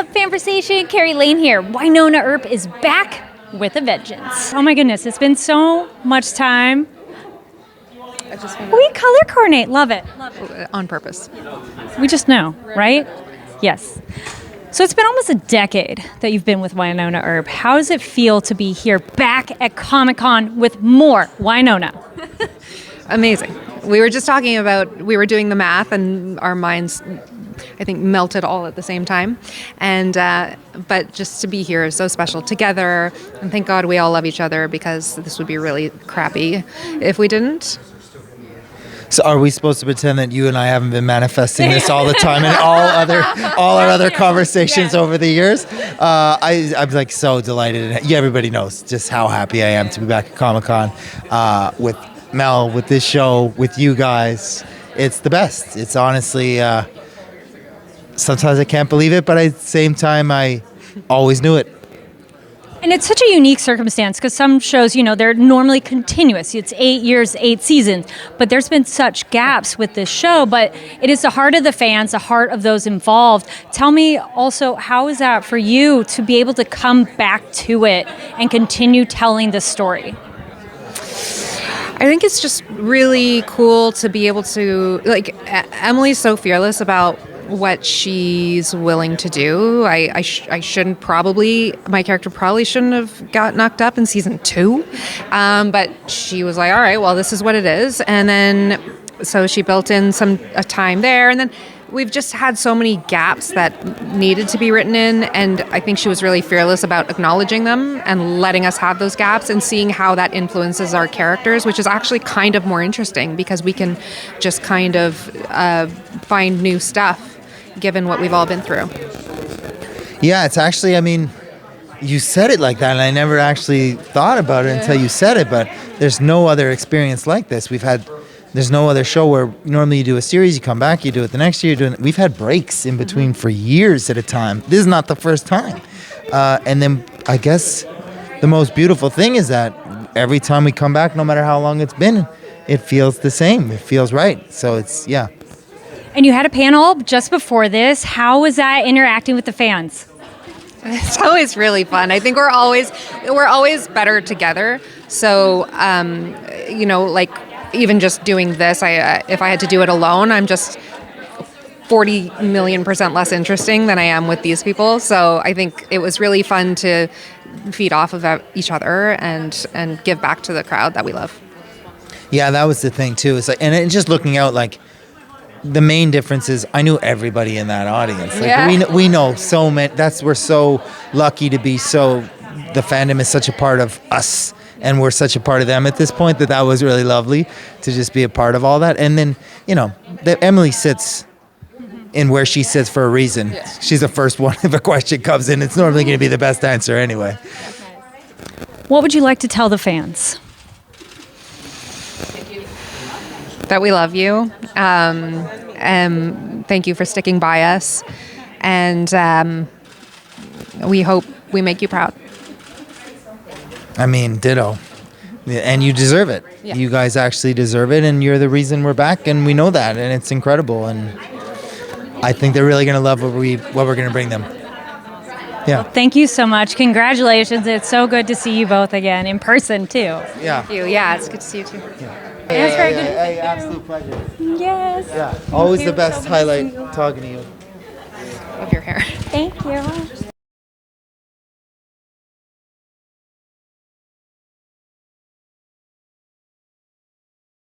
up, Fanversation? Kari Lane here. Wynonna Earp is back with a vengeance. Oh my goodness, it's been so much time. We color coordinate. Love it. On purpose. We just know, right? Yes. So it's been almost a decade that you've been with Wynonna Earp. How does it feel to be here back at Comic-Con with more Wynonna? Amazing. We were just talking about, we were doing the math and our minds, I think, melted all at the same time. And but just to be here is so special together. And thank God we all love each other, because this would be really crappy if we didn't. So are we supposed to pretend that you and I haven't been manifesting this all the time in all our other conversations over the years? I'm like so delighted. Yeah, everybody knows just how happy I am to be back at Comic-Con with Mel, with this show, with you guys. It's the best. It's honestly, sometimes I can't believe it, but at the same time, I always knew it. And it's such a unique circumstance because some shows, they're normally continuous. It's 8 years, 8 seasons, but there's been such gaps with this show. But it is the heart of the fans, the heart of those involved. Tell me also, how is that for you to be able to come back to it and continue telling the story? I think it's just really cool to be able to, Emily's so fearless about what she's willing to do. I shouldn't probably, my character probably shouldn't have got knocked up in season 2. But she was like, all right, well, this is what it is. And then, so she built in a time there. And then we've just had so many gaps that needed to be written in. And I think she was really fearless about acknowledging them and letting us have those gaps and seeing how that influences our characters, which is actually kind of more interesting because we can just kind of find new stuff given what we've all been through. Yeah, it's actually, you said it like that, and I never actually thought about it until you said it, but there's no other experience like this. There's no other show where normally you do a series, you come back, you do it the next year, we've had breaks in between for years at a time. This is not the first time. And then I guess the most beautiful thing is that every time we come back, no matter how long it's been, it feels the same. It feels right. So it's, yeah. And you had a panel just before this. How was that interacting with the fans? It's always really fun. I think we're always better together. So, even just doing this, if I had to do it alone, I'm just 40 million% less interesting than I am with these people. So I think it was really fun to feed off of each other and give back to the crowd that we love. Yeah, that was the thing too. It's and just looking out, the main difference is I knew everybody in that audience. We know so many. We're so lucky to be the fandom is such a part of us, and we're such a part of them at this point that was really lovely to just be a part of all that. And then, Emily sits in where she sits for a reason. Yeah. She's the first one. If a question comes in, it's normally going to be the best answer anyway. What would you like to tell the fans? That we love you. Thank you for sticking by us. And we hope we make you proud. Ditto. And you deserve it. Yeah. You guys actually deserve it, and you're the reason we're back, and we know that, and it's incredible. And I think they're really going to love what we're going to bring them. Yeah. Thank you so much. Congratulations. It's so good to see you both again in person, too. Yeah. Thank you. Yeah, it's good to see you, too. Yeah. That's very good. Hey, absolute pleasure. Yes. Yeah. Always the best highlight talking to you. Love your hair. Thank you.